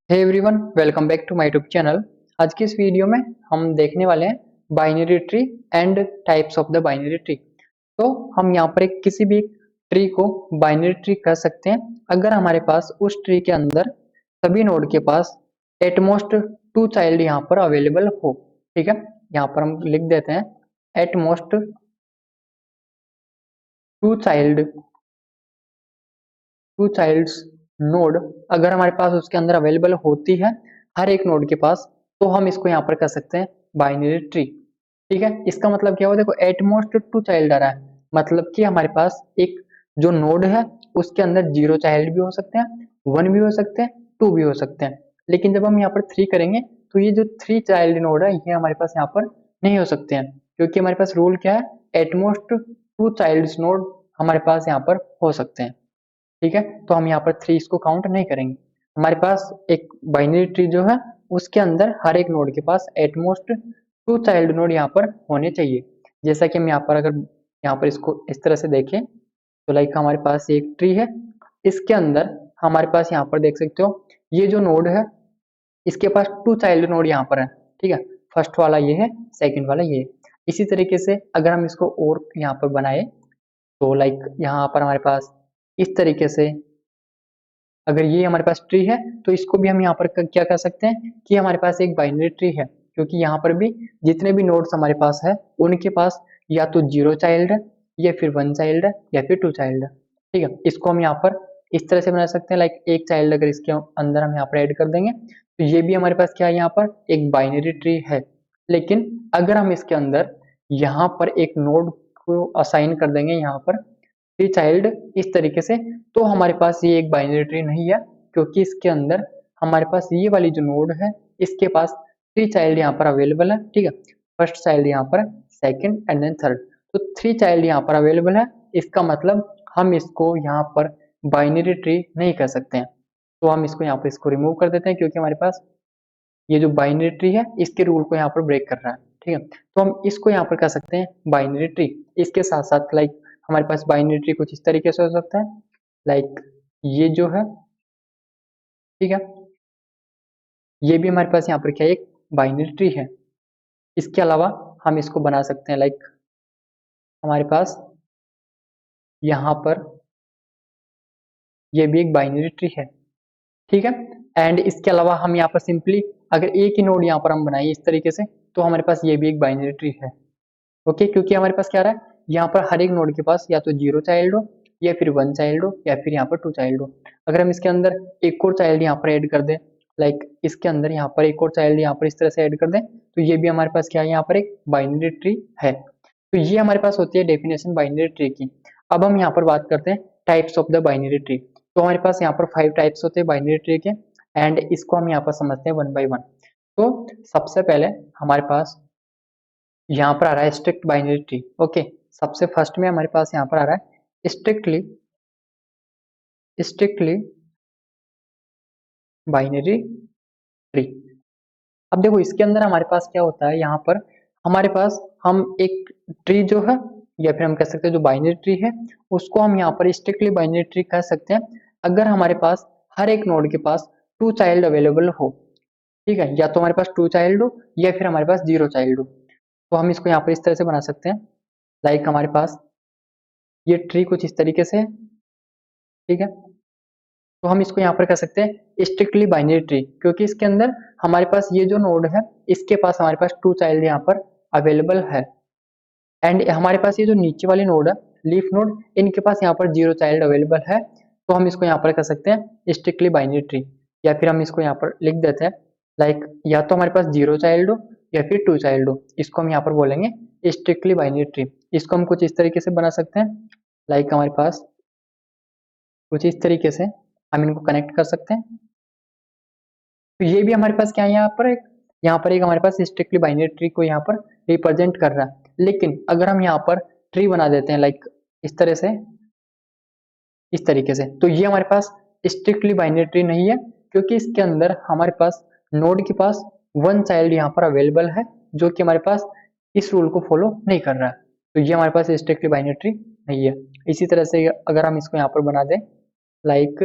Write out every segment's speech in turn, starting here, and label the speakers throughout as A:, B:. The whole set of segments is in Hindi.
A: Hey everyone, welcome back to my YouTube channel. आज की इस वीडियो में हम देखने वाले हैं binary tree and types of the binary tree. तो हम यहाँ पर एक किसी भी ट्री को बाइनरी ट्री कह सकते हैं अगर हमारे पास उस ट्री के अंदर सभी नोड के पास एटमोस्ट टू चाइल्ड यहाँ पर अवेलेबल हो। ठीक है, यहाँ पर हम लिख देते हैं at most two child two childs node अगर हमारे पास उसके अंदर अवेलेबल होती है हर एक नोड के पास, तो हम इसको यहाँ पर कर सकते हैं बाइनरी ट्री। ठीक है, इसका मतलब क्या हुआ, देखो एटमोस्ट टू चाइल्ड आ रहा है, मतलब कि हमारे पास एक जो नोड है उसके अंदर जीरो चाइल्ड भी हो सकते हैं, वन भी हो सकते हैं, टू भी हो सकते हैं। लेकिन जब हम यहाँ पर थ्री करेंगे तो ये जो थ्री चाइल्ड नोड है ये हमारे पास यहाँ पर नहीं हो सकते हैं, क्योंकि हमारे पास रूल क्या है, एटमोस्ट टू चाइल्ड नोड हमारे पास यहाँ पर हो सकते हैं। ठीक है, तो हम यहाँ पर थ्री इसको काउंट नहीं करेंगे। हमारे पास एक बाइनरी ट्री जो है उसके अंदर हर एक नोड के पास एटमोस्ट टू चाइल्ड नोड यहाँ पर होने चाहिए। जैसा कि हम यहाँ पर अगर यहाँ पर इसको इस तरह से देखें तो लाइक हमारे पास एक ट्री है, इसके अंदर हमारे पास यहाँ पर देख सकते हो ये जो नोड है इसके पास टू चाइल्ड नोड यहाँ पर है। ठीक है, फर्स्ट वाला ये है, सेकंड वाला ये है। इसी तरीके से अगर हम इसको और यहाँ पर बनाए तो लाइक यहाँ पर हमारे पास इस तरीके से अगर ये हमारे पास ट्री है तो इसको भी हम यहाँ पर क्या कर सकते हैं कि हमारे पास एक बाइनरी ट्री है, क्योंकि यहाँ पर भी जितने भी नोड्स हमारे पास है उनके पास या तो जीरो चाइल्ड है या फिर वन चाइल्ड है या फिर टू चाइल्ड है। ठीक है, इसको हम यहाँ पर इस तरह से बना सकते हैं, लाइक एक चाइल्ड अगर इसके अंदर हम यहाँ पर ऐड कर देंगे तो ये भी हमारे पास क्या है, यहाँ पर एक बाइनरी ट्री है। लेकिन अगर हम इसके अंदर यहाँ पर एक नोड को असाइन कर देंगे यहाँ पर थ्री चाइल्ड इस तरीके से, तो हमारे पास ये एक बाइनरी ट्री नहीं है, क्योंकि इसके अंदर हमारे पास ये वाली जो नोड है इसके पास थ्री चाइल्ड यहाँ पर अवेलेबल है। ठीक है, फर्स्ट चाइल्ड यहाँ पर, सेकंड एंड देन थर्ड, तो थ्री चाइल्ड यहाँ पर अवेलेबल है। इसका मतलब हम इसको यहाँ पर बाइनरी ट्री नहीं कर सकते हैं, तो हम इसको यहाँ पर इसको रिमूव कर देते हैं, क्योंकि हमारे पास ये जो बाइनरी ट्री है इसके रूल को यहाँ पर ब्रेक कर रहा है। ठीक है, तो हम इसको यहाँ पर कर सकते हैं बाइनरी ट्री। इसके साथ साथ लाइक हमारे पास बाइनरी ट्री कुछ इस तरीके से हो सकता है, लाइक ये जो है, ठीक है, ये भी हमारे पास यहाँ पर क्या है, एक बाइनरी ट्री है। इसके अलावा हम इसको बना सकते हैं, लाइक हमारे पास यहाँ पर ये भी एक बाइनरी ट्री है। ठीक है, एंड इसके अलावा हम यहाँ पर सिंपली अगर एक ही नोड यहाँ पर हम बनाए इस तरीके से तो हमारे पास ये भी एक बाइनरी ट्री है। ओके, क्योंकि हमारे पास क्या रहा है, यहाँ पर हर एक नोड के पास या तो जीरो चाइल्ड हो या फिर वन चाइल्ड हो या फिर यहाँ पर टू चाइल्ड हो। अगर हम इसके अंदर एक और चाइल्ड यहाँ पर ऐड कर दें, लाइक इसके अंदर यहाँ पर एक और चाइल्ड यहाँ पर इस तरह से ऐड कर दें, तो ये भी हमारे पास क्या है, यहाँ पर एक बाइनरी ट्री है। तो ये हमारे पास होती है डेफिनेशन बाइनरी ट्री की। अब हम यहाँ पर बात करते हैं types of the binary tree. तो हमारे पास यहाँ पर 5 टाइप्स होते हैं बाइनरी ट्री के, एंड इसको हम यहाँ पर समझते हैं वन बाई वन। तो सबसे पहले हमारे पास यहाँ पर आ रहा है स्ट्रिक्ट बाइनरी ट्री। ओके, सबसे फर्स्ट में हमारे पास यहाँ पर आ रहा है स्ट्रिक्टली स्ट्रिक्टली बाइनरी ट्री। अब देखो इसके अंदर हमारे पास क्या होता है, यहाँ पर हमारे पास हम एक ट्री जो है या फिर हम कह सकते हैं जो बाइनरी ट्री है उसको हम यहाँ पर स्ट्रिक्टली बाइनरी ट्री कह सकते हैं अगर हमारे पास हर एक नोड के पास टू चाइल्ड अवेलेबल हो। ठीक है, या तो हमारे पास टू चाइल्ड हो या फिर हमारे पास जीरो चाइल्ड हो। तो हम इसको यहाँ पर इस तरह से बना सकते हैं, लाइक हमारे पास ये ट्री कुछ इस तरीके से है। ठीक है, तो हम इसको यहाँ पर कर सकते हैं स्ट्रिक्टली बाइनरी ट्री, क्योंकि इसके अंदर हमारे पास ये जो नोड है इसके पास हमारे पास टू चाइल्ड यहाँ पर अवेलेबल है, एंड हमारे पास ये जो नीचे वाली नोड है लीफ नोड, इनके पास यहाँ पर जीरो चाइल्ड अवेलेबल है। तो हम इसको यहाँ पर कर सकते हैं स्ट्रिक्टली बाइनरी ट्री, या फिर हम इसको यहाँ पर लिख देते हैं, लाइक या तो हमारे पास जीरो चाइल्ड हो या फिर टू चाइल्ड हो, इसको हम यहाँ पर बोलेंगे स्ट्रिक्टली बाइनरी ट्री। इसको हम कुछ इस तरीके से बना सकते हैं, लाइक हमारे पास कुछ इस तरीके से हम इनको कनेक्ट कर सकते हैं। तो ये भी हमारे पास क्या है, यहाँ पर एक हमारे पास स्ट्रिक्टली बाइनरी ट्री को यहाँ पर रिप्रेजेंट कर रहा है। लेकिन अगर हम यहाँ पर ट्री बना देते हैं लाइक इस तरह से, इस तरीके से, तो ये हमारे पास स्ट्रिक्टली बाइनरी ट्री नहीं है, क्योंकि इसके अंदर हमारे पास नोड के पास वन चाइल्ड यहाँ पर अवेलेबल है, जो कि हमारे पास इस रूल को फॉलो नहीं कर रहा है। तो ये हमारे पास स्ट्रिक्टली बाइनरी ट्री नहीं है। इसी तरह से अगर हम इसको यहाँ पर बना दें, लाइक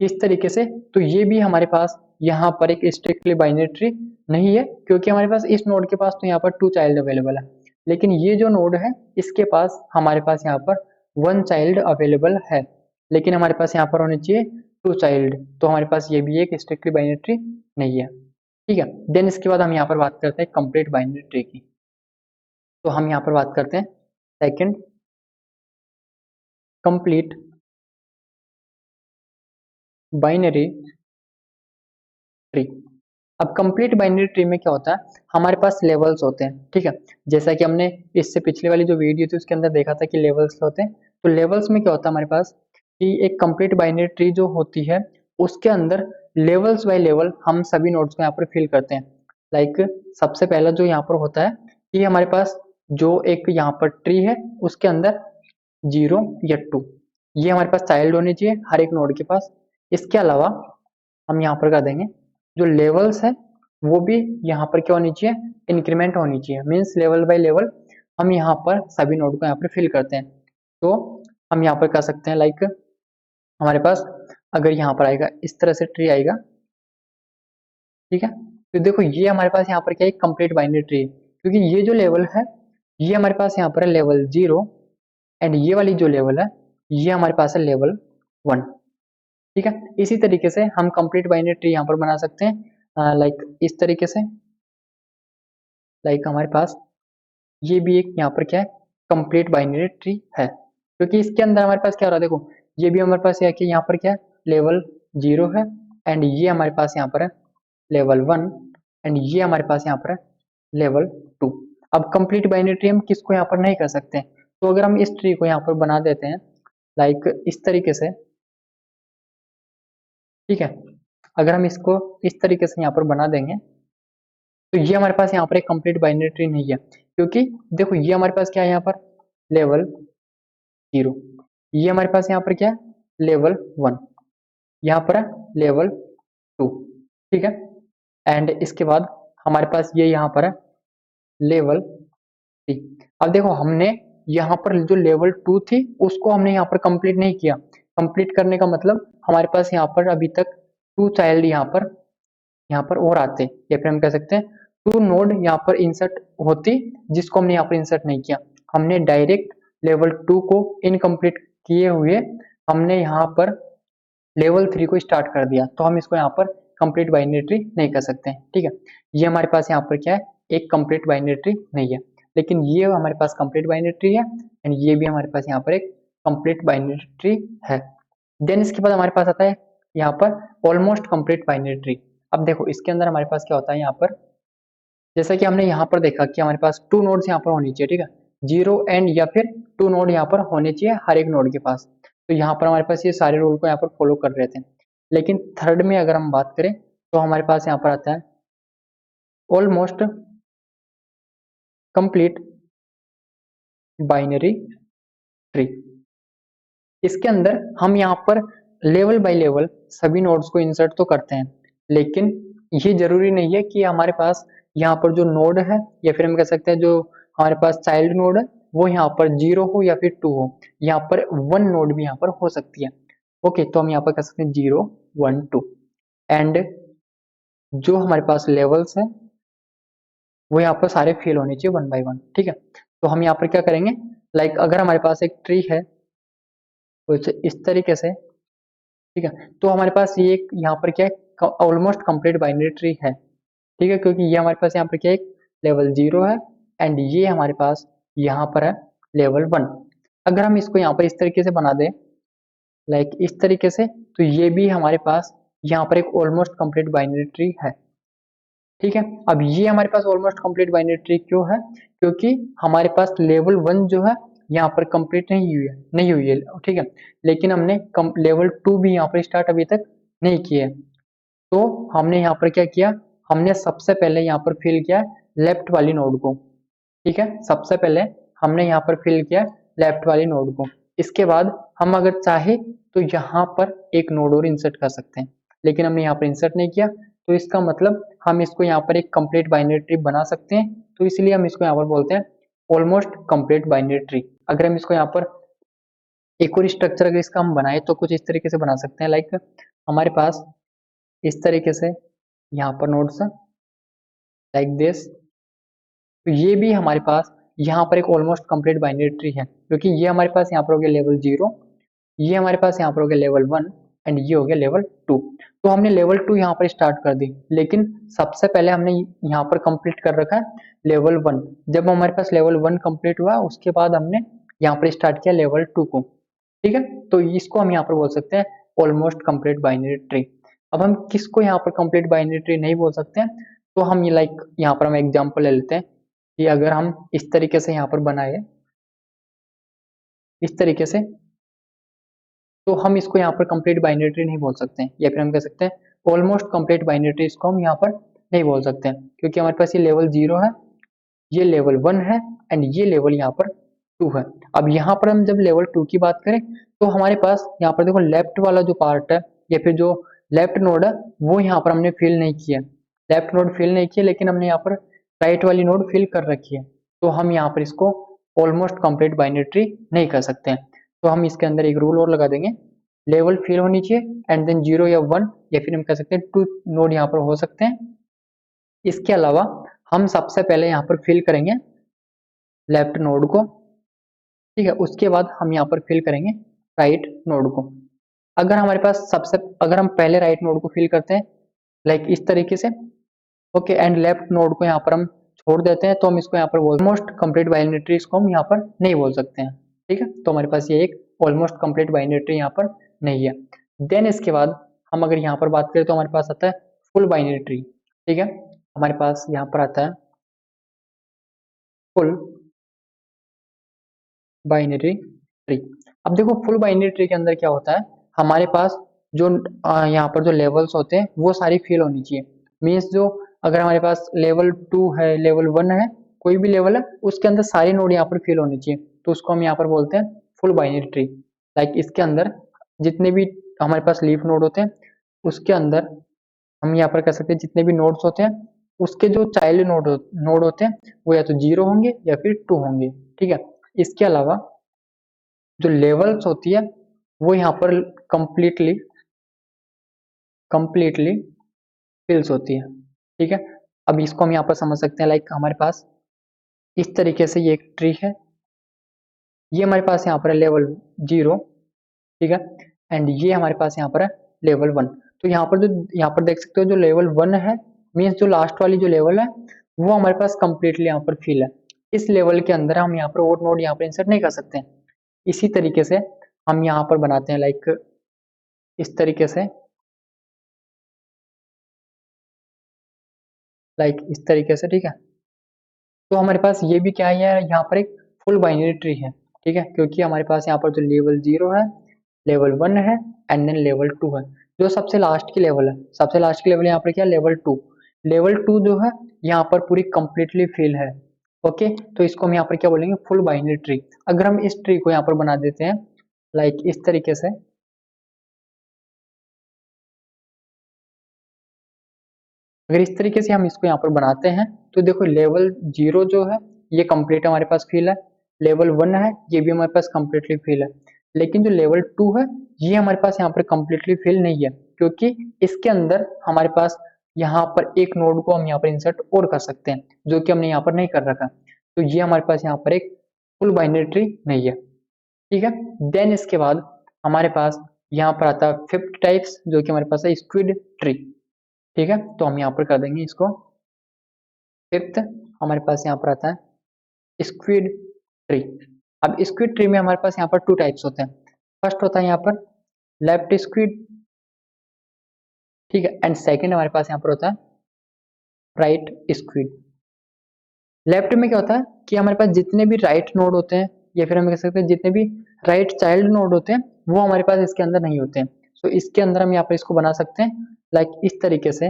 A: इस तरीके से। तो ये भी हमारे पास यहाँ पर एक स्ट्रिक्टली बाइनरी ट्री नहीं है, क्योंकि हमारे पास इस नोड के पास तो यहाँ पर 2 चाइल्ड अवेलेबल है, लेकिन ये जो नोड है इसके पास हमारे पास यहाँ पर 1 चाइल्ड अवेलेबल है, लेकिन हमारे पास यहाँ पर होने चाहिए 2 चाइल्ड। तो हमारे पास ये भी एक स्ट्रिक्टली बाइनरी ट्री नहीं है, ठीक है। देन इसके बाद हम यहाँ पर बात करते हैं कंप्लीट बाइनरी ट्री की। तो हम यहाँ पर बात करते हैं सेकंड कंप्लीट बाइनरी ट्री। अब कंप्लीट बाइनरी ट्री में क्या होता है, हमारे पास लेवल्स होते हैं, ठीक है। जैसा कि हमने इससे पिछले वाली जो वीडियो थी उसके अंदर देखा था कि लेवल्स क्या होते हैं। तो लेवल्स में क्या होता है हमारे पास कि एक कंप्लीट बाइनरी ट्री जो होती है उसके अंदर लेवल्स बाय लेवल हम सभी नोड्स को यहाँ पर फिल करते हैं। लाइक सबसे पहला जो यहाँ पर होता है कि हमारे पास जो एक यहाँ पर ट्री है उसके अंदर 0 या 2 ये हमारे पास चाइल्ड होने चाहिए हर एक नोड के पास। इसके अलावा हम यहाँ पर कर देंगे जो लेवल्स है वो भी यहाँ पर क्या होनी चाहिए, इंक्रीमेंट होनी चाहिए। मीन्स लेवल बाय लेवल हम यहाँ पर सभी नोड को यहाँ पर फिल करते हैं। तो हम यहाँ पर कर सकते हैं लाइक हमारे पास अगर यहाँ पर आएगा इस तरह से ट्री आएगा, ठीक है। तो देखो ये हमारे पास यहाँ पर क्या है, कंप्लीट बाइनरी ट्री है, क्योंकि ये जो लेवल है ये हमारे पास यहाँ पर है लेवल 0 एंड ये वाली जो लेवल है ये हमारे पास है लेवल 1, ठीक है। इसी तरीके से हम कंप्लीट बाइनरी ट्री यहाँ पर बना सकते हैं लाइक इस तरीके से। लाइक हमारे पास ये भी एक यहाँ पर क्या है, कंप्लीट बाइनरी ट्री है, क्योंकि इसके अंदर हमारे पास क्या हो रहा है, देखो ये भी हमारे पास कि यहाँ पर क्या है लेवल 0 है एंड ये हमारे पास यहाँ पर है लेवल 1 एंड ये हमारे पास यहाँ पर है लेवल 2। अब कंप्लीट बाइनरी ट्री हम किसको यहाँ पर नहीं कर सकते, तो अगर हम इस ट्री को यहाँ पर बना देते हैं लाइक इस तरीके से, ठीक है। अगर हम इसको इस तरीके से यहाँ पर बना देंगे तो ये हमारे पास यहाँ पर एक कंप्लीट बाइनरी ट्री नहीं है, क्योंकि देखो ये हमारे पास क्या है यहाँ पर लेवल 0, ये हमारे पास यहाँ पर क्या है लेवल 1, यहाँ पर है लेवल 2, ठीक है। एंड इसके बाद हमारे पास ये यहाँ पर है लेवल 3। अब देखो हमने यहाँ पर जो लेवल 2 थी उसको हमने यहाँ पर कंप्लीट नहीं किया। कंप्लीट करने का मतलब हमारे पास यहाँ पर अभी तक 2 चाइल्ड यहाँ पर और आते, या फिर हम कह सकते हैं 2 नोड यहाँ पर इंसर्ट होती, जिसको हमने यहाँ पर इंसर्ट नहीं किया। हमने डायरेक्ट लेवल 2 को इनकम्प्लीट किए हुए हमने यहाँ पर लेवल 3 को स्टार्ट कर दिया, तो हम इसको यहाँ पर कंप्लीट बाइनरी ट्री नहीं कर सकते हैं, ठीक है। ये हमारे पास यहाँ पर क्या है एक कंप्लीट बाइनरी ट्री नहीं है, लेकिन ये हमारे पास कंप्लीट बाइनरी ट्री है एंड ये भी हमारे पास यहाँ पर एक कंप्लीट बाइनरी ट्री है। देन इसके बाद हमारे पास आता है यहाँ पर ऑलमोस्ट कंप्लीट बाइनरी ट्री। अब देखो इसके अंदर हमारे पास क्या होता है यहाँ पर, जैसा कि हमने यहाँ पर देखा कि हमारे पास 2 नोड्स यहाँ पर होनी चाहिए, ठीक है। 0 एंड या फिर 2 नोड यहाँ पर होने चाहिए हर एक नोड के पास। तो यहाँ पर हमारे पास ये सारे रूल को यहाँ पर फॉलो कर रहे थे, लेकिन थर्ड में अगर हम बात करें तो हमारे पास यहाँ पर आता है ऑलमोस्ट कंप्लीट बाइनरी ट्री। इसके अंदर हम यहाँ पर लेवल बाय लेवल सभी नोड्स को इंसर्ट तो करते हैं, लेकिन ये जरूरी नहीं है कि हमारे पास यहाँ पर जो नोड है या फिर हम कह सकते हैं जो हमारे पास चाइल्ड नोड है वो यहाँ पर 0 हो या फिर 2 हो, यहाँ पर 1 नोड भी यहाँ पर हो सकती है। ओके, तो हम यहाँ पर कह सकते हैं 0 1 2 एंड जो हमारे पास लेवल्स है वो यहाँ पर सारे फिल होने चाहिए 1 बाय 1, ठीक है। तो हम यहाँ पर क्या करेंगे लाइक अगर हमारे पास एक ट्री है तो इस तरीके से, ठीक है, तो हमारे पास ये एक यहाँ पर क्या है ऑलमोस्ट कंप्लीट बाइनरी ट्री है, ठीक है, क्योंकि ये हमारे पास यहाँ पर क्या है लेवल 0 है एंड ये हमारे पास यहाँ पर है लेवल 1। अगर हम इसको यहाँ पर इस तरीके से बना दें लाइक इस तरीके से, तो ये भी हमारे पास यहाँ पर एक ऑलमोस्ट कंप्लीट बाइनरी ट्री है, ठीक है। अब ये हमारे पास ऑलमोस्ट कंप्लीट बाइनरी ट्री क्यों है, क्योंकि हमारे पास लेवल 1 जो है यहाँ पर कंप्लीट नहीं हुई है, ठीक है, लेकिन हमने लेवल 2 भी यहाँ पर स्टार्ट अभी तक नहीं किया है। तो हमने यहाँ पर क्या किया, हमने सबसे पहले यहाँ पर फिल किया लेफ्ट वाली नोड को, ठीक है। सबसे पहले हमने यहाँ पर फिल किया लेफ्ट वाली नोड को, इसके बाद हम अगर चाहे तो यहाँ पर एक नोड और इंसर्ट कर सकते हैं, लेकिन हमने यहाँ पर इंसर्ट नहीं किया, तो इसका मतलब हम इसको यहाँ पर एक कंप्लीट बाइनरी ट्री बना सकते हैं। तो इसलिए हम इसको यहाँ पर बोलते हैं ऑलमोस्ट कंप्लीट बाइनरी ट्री। अगर हम इसको यहाँ पर एक और स्ट्रक्चर अगर इसका हम बनाए तो कुछ इस तरीके से बना सकते हैं, लाइक हमारे पास इस तरीके से यहाँ पर नोड्स लाइक दिस। तो ये भी हमारे पास यहाँ पर एक ऑलमोस्ट कंप्लीट बाइनरी ट्री है, क्योंकि ये हमारे पास यहाँ पर हो गया लेवल 0, ये हमारे पास यहाँ पर हो गया लेवल 1 एंड ये हो गया लेवल 2। तो हमने लेवल 2 यहाँ पर स्टार्ट कर दी, लेकिन सबसे पहले हमने यहाँ पर कंप्लीट कर रखा है लेवल 1। जब हमारे पास लेवल 1 कंप्लीट हुआ उसके बाद हमने यहाँ पर स्टार्ट किया लेवल 2 को। ठीक है, तो इसको हम यहाँ पर बोल सकते हैं ऑलमोस्ट कंप्लीट बाइनरी ट्री। अब हम किसको यहाँ पर कंप्लीट बाइनरी ट्री नहीं बोल सकते हैं, तो हम ये लाइक यहाँ पर हम एग्जाम्पल ले लेते हैं कि अगर हम इस तरीके से यहाँ पर बनाए इस तरीके से, तो हम इसको यहाँ पर कंप्लीट बाइनरी ट्री नहीं बोल सकते हैं, या फिर हम कह सकते हैं ऑलमोस्ट कंप्लीट बाइनरी ट्री इसको हम यहाँ पर नहीं बोल सकते हैं, क्योंकि हमारे पास ये लेवल 0 है, ये लेवल 1 है एंड ये लेवल यहाँ पर 2 है। अब यहाँ पर हम जब लेवल 2 की बात करें तो हमारे पास यहाँ पर देखो लेफ्ट वाला जो पार्ट है या फिर जो लेफ्ट नोड है वो यहाँ पर हमने फिल नहीं किया, लेफ्ट नोड फिल नहीं किया, लेकिन हमने यहाँ पर राइट वाली नोड फिल कर रखी है। तो हम यहाँ पर इसको ऑलमोस्ट कंप्लीट बाइनरी ट्री नहीं कर सकते हैं। तो हम इसके अंदर एक रूल और लगा देंगे, लेवल फिल होनी चाहिए एंड देन 0 या 1 या फिर हम कह सकते हैं 2 नोड यहाँ पर हो सकते हैं। इसके अलावा हम सबसे पहले यहाँ पर फिल करेंगे लेफ्ट नोड को, ठीक है, उसके बाद हम यहाँ पर फिल करेंगे राइट नोड को। अगर हम पहले राइट नोड को फिल करते हैं लाइक इस तरीके से, ओके, एंड लेफ्ट नोड को यहाँ पर हम छोड़ देते हैं, तो हम इसको यहाँ पर ऑलमोस्ट कंप्लीट बाइनरी ट्री इसको हम यहाँ पर नहीं बोल सकते हैं। ठीक है, तो हमारे पास ये एक ऑलमोस्ट कंप्लीट बाइनरी ट्री यहाँ पर नहीं है। देन इसके बाद हम अगर यहाँ पर बात करें तो हमारे पास आता है फुल बाइनरी ट्री। ठीक है, हमारे पास यहाँ पर आता है फुल बाइनरी ट्री। अब देखो फुल बाइनरी ट्री के अंदर क्या होता है, हमारे पास जो यहाँ पर जो लेवल्स होते हैं वो सारी फिल होनी चाहिए। मीन्स जो अगर हमारे पास लेवल 2 है, लेवल 1 है, कोई भी लेवल है उसके अंदर सारे नोड यहाँ पर फिल होनी चाहिए, तो उसको हम यहाँ पर बोलते हैं फुल बाइनरी ट्री। लाइक इसके अंदर जितने भी हमारे पास लीफ नोड होते हैं उसके अंदर हम यहाँ पर कह सकते हैं जितने भी नोड्स होते हैं उसके जो चाइल्ड नोड होते हैं वो या तो 0 होंगे या फिर 2 होंगे। ठीक है, इसके अलावा जो लेवल्स होती है वो यहाँ पर कंप्लीटली फिल्स होती है। ठीक है, अब इसको हम यहाँ पर समझ सकते हैं, लाइक हमारे पास इस तरीके से ये एक ट्री है, ये हमारे पास यहाँ पर है लेवल 0, ठीक है, एंड ये हमारे पास यहाँ पर है लेवल 1। तो यहाँ पर देख सकते हो जो लेवल 1 है मीन्स जो लास्ट वाली जो लेवल है वो हमारे पास कंप्लीटली यहाँ पर फिल है। इस लेवल के अंदर हम यहाँ पर और नोड यहाँ पर इंसर्ट नहीं कर सकते हैं। इसी तरीके से हम यहाँ पर बनाते हैं लाइक इस तरीके से, इस तरीके से। ठीक है, तो हमारे पास ये भी क्या है, यहाँ पर एक फुल बाइनरी ट्री है। ठीक है, क्योंकि हमारे पास यहाँ पर जो लेवल 0 है, लेवल 1 है एंड देन लेवल 2 है। जो सबसे लास्ट की लेवल है, सबसे लास्ट की लेवल यहाँ पर क्या है, लेवल 2। लेवल 2 जो है यहाँ पर पूरी कंप्लीटली फिल है। ओके, तो इसको हम यहाँ पर क्या बोलेंगे, फुल बाइनरी ट्री। अगर हम इस ट्री को यहाँ पर बना देते हैं लाइक इस तरीके से, अगर इस तरीके से हम इसको यहाँ पर बनाते हैं तो देखो लेवल 0 जो है ये कंप्लीट हमारे पास फिल है, लेवल 1 है ये भी हमारे पास कंप्लीटली फिल है, लेकिन जो लेवल 2 है ये हमारे पास यहाँ पर कंप्लीटली फिल नहीं है, क्योंकि इसके अंदर हमारे पास यहाँ पर एक नोड को हम यहाँ पर इंसर्ट और कर सकते हैं जो कि हमने यहाँ पर नहीं कर रखा। तो ये हमारे पास यहाँ पर एक फुल बाइनरी ट्री नहीं है। ठीक है, देन इसके बाद हमारे पास यहाँ पर आता है फिफ्थ टाइप्स जो कि हमारे पास है स्क्विड ट्री। ठीक है, तो हम यहाँ पर कर देंगे इसको फिफ्थ, हमारे पास यहाँ पर आता है स्क्विड ट्री। अब स्क्विड ट्री में हमारे पास यहाँ पर 2 टाइप्स होते हैं। फर्स्ट होता है यहाँ पर लेफ्ट स्क्विड, ठीक है, एंड सेकंड हमारे पास यहाँ पर होता है राइट स्क्विड। लेफ्ट में क्या होता है कि हमारे पास जितने भी राइट नोड होते हैं या फिर हम कह सकते हैं जितने भी राइट चाइल्ड नोड होते हैं वो हमारे पास इसके अंदर नहीं होते हैं। सो इसके अंदर हम यहाँ पर इसको बना सकते हैं लाइक इस तरीके से,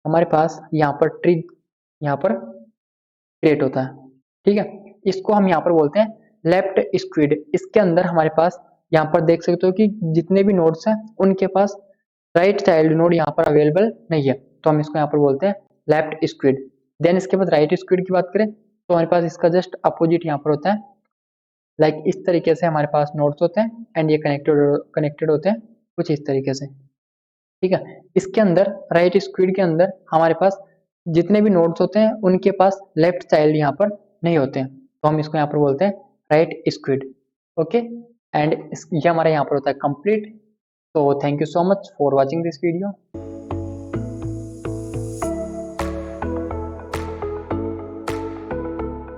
A: हमारे पास यहाँ पर ट्री यहाँ पर क्रिएट होता है। ठीक है, इसको हम यहाँ पर बोलते हैं लेफ्ट स्क्विड। इसके अंदर हमारे पास यहाँ पर देख सकते हो कि जितने भी नोड्स हैं उनके पास राइट चाइल्ड नोड यहाँ पर अवेलेबल नहीं है, तो हम इसको यहाँ पर बोलते हैं लेफ्ट स्क्विड। देन इसके बाद राइट स्क्विड की बात करें तो हमारे पास इसका जस्ट अपोजिट यहाँ पर होता है लाइक इस तरीके से हमारे पास नोड्स होते हैं एंड ये कनेक्टेड होते हैं कुछ इस तरीके से, ठीक है। इसके अंदर राइट स्क्विड के अंदर हमारे पास जितने भी नोड्स होते हैं उनके पास लेफ्ट चाइल्ड यहाँ पर नहीं होते हैं, तो हम इसको यहाँ पर बोलते हैं राइट स्क्विड। ओके, एंड ये हमारा यहाँ पर होता है कंप्लीट। तो thank you so much for watching this video.